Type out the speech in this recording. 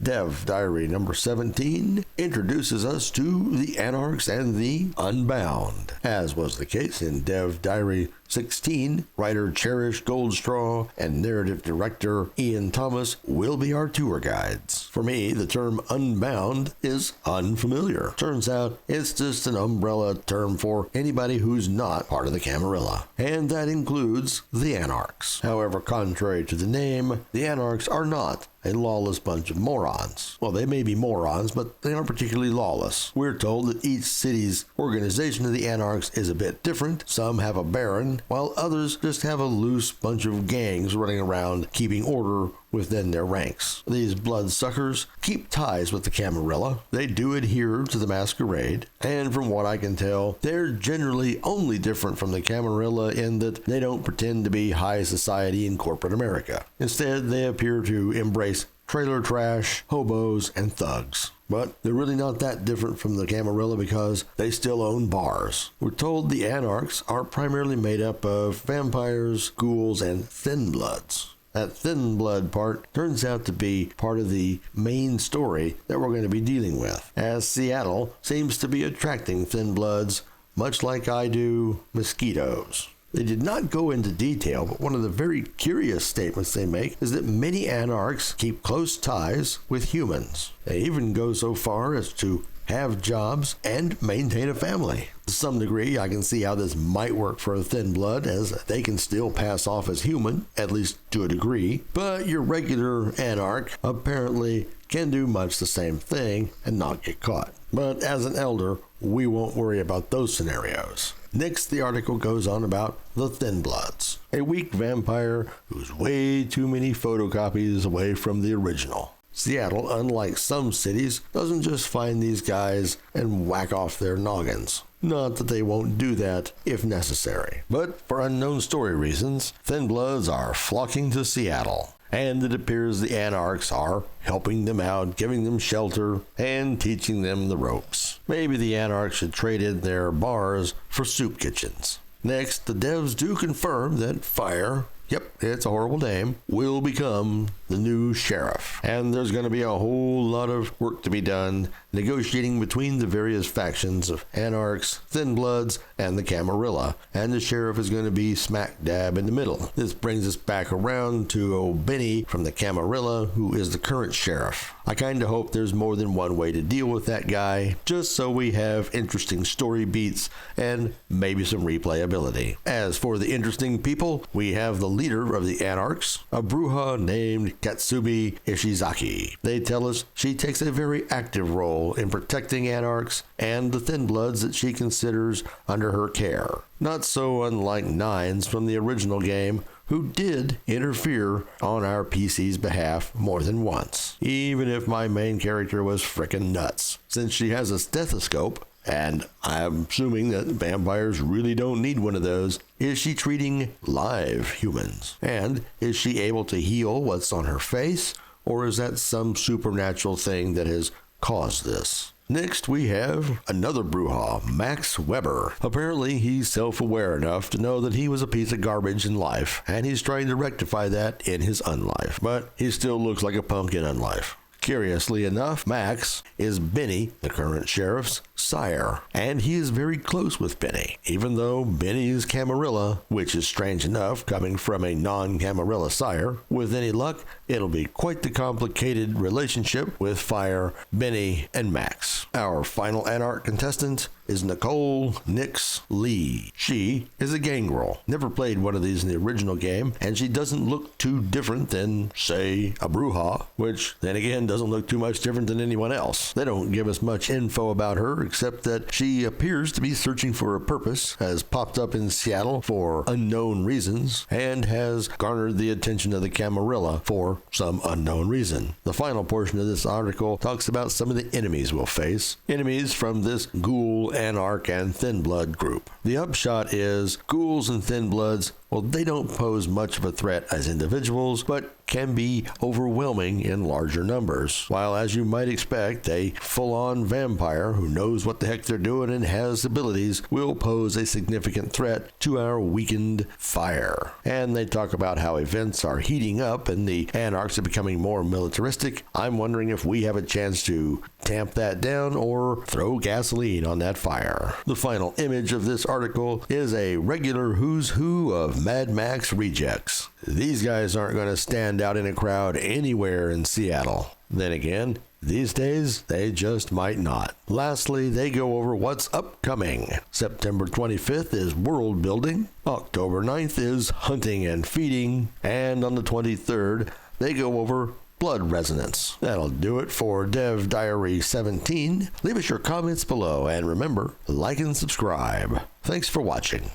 Dev Diary number 17 introduces us to the Anarchs and the Unbound. As was the case in Dev Diary 16, writer Cherish Goldstraw and narrative director Ian Thomas will be our tour guides. For me, the term Unbound is unfamiliar. Turns out it's just an umbrella term for anybody who's not part of the Camarilla, and that includes the Anarchs. However, contrary to the name, the Anarchs are not a lawless bunch of morons. Well, they may be morons, but they aren't particularly lawless. We're told that each city's organization of the Anarchs is a bit different. Some have a baron, while others just have a loose bunch of gangs running around keeping order within their ranks. These bloodsuckers keep ties with the Camarilla. They do adhere to the masquerade, and from what I can tell, they're generally only different from the Camarilla in that they don't pretend to be high society in corporate America. Instead, they appear to embrace trailer trash, hobos, and thugs. But they're really not that different from the Camarilla because they still own bars. We're told the Anarchs are primarily made up of vampires, ghouls, and thin bloods. That thin blood part turns out to be part of the main story that we're going to be dealing with, as Seatle seems to be attracting thin bloods, much like I do mosquitoes. They did not go into detail, but one of the very curious statements they make is that many Anarchs keep close ties with humans. They even go so far as to have jobs and maintain a family. To some degree, I can see how this might work for a thin blood, as they can still pass off as human, at least to a degree, but your regular Anarch apparently can do much the same thing and not get caught. But as an elder, we won't worry about those scenarios. Next, the article goes on about the Thin Bloods, a weak vampire who's way too many photocopies away from the original. Seattle, unlike some cities, doesn't just find these guys and whack off their noggins. Not that they won't do that if necessary, but for unknown story reasons, Thin Bloods are flocking to Seattle. And it appears the Anarchs are helping them out, giving them shelter, and teaching them the ropes. Maybe the Anarchs should trade in their bars for soup kitchens. Next, the devs do confirm that Fire, yep, it's a horrible name, will become the new sheriff. And there's going to be a whole lot of work to be done negotiating between the various factions of Anarchs, Thin Bloods, and the Camarilla, and the sheriff is going to be smack dab in the middle. This brings us back around to old Benny from the Camarilla, who is the current sheriff. I kind of hope there's more than one way to deal with that guy, just so we have interesting story beats and maybe some replayability. As for the interesting people, we have the leader of the Anarchs, a Bruja named Katsumi Ishizaki. They tell us she takes a very active role in protecting Anarchs and the Thin Bloods that she considers under her care. Not so unlike Nines from the original game, who did interfere on our PC's behalf more than once, even if my main character was frickin' nuts. Since she has a stethoscope, and I'm assuming that vampires really don't need one of those, is she treating live humans? And is she able to heal what's on her face, or is that some supernatural thing that has caused this? Next, we have another Bruja, Max Weber. Apparently, he's self-aware enough to know that he was a piece of garbage in life, and he's trying to rectify that in his unlife. But he still looks like a punk in unlife. Curiously enough, Max is Benny, the current sheriff's sire, and he is very close with Benny, even though Benny is Camarilla, which is strange enough coming from a non-Camarilla sire. With any luck, it'll be quite the complicated relationship with Fire, Benny, and Max. Our final Anarch contestant is Nicole Nix Lee. She is a gangrel. Never played one of these in the original game, and she doesn't look too different than, say, a Bruja, which then again doesn't look too much different than anyone else. They don't give us much info about her except that she appears to be searching for a purpose, has popped up in Seattle for unknown reasons, and has garnered the attention of the Camarilla for some unknown reason. The final portion of this article talks about some of the enemies we'll face. Enemies from this ghoul, Anarch, and Thin Blood group. The upshot is ghouls and Thin Bloods well, they don't pose much of a threat as individuals, but can be overwhelming in larger numbers. While, as you might expect, a full-on vampire who knows what the heck they're doing and has abilities will pose a significant threat to our weakened fire. And they talk about how events are heating up and the Anarchs are becoming more militaristic. I'm wondering if we have a chance to tamp that down or throw gasoline on that fire. The final image of this article is a regular who's who of Mad Max rejects. These guys aren't going to stand out in a crowd anywhere in Seattle. Then again, these days, they just might not. Lastly, they go over what's upcoming. September 25th is World Building. October 9th is Hunting and Feeding. And on the 23rd, they go over Blood Resonance. That'll do it for Dev Diary 17. Leave us your comments below, and remember, like and subscribe. Thanks for watching.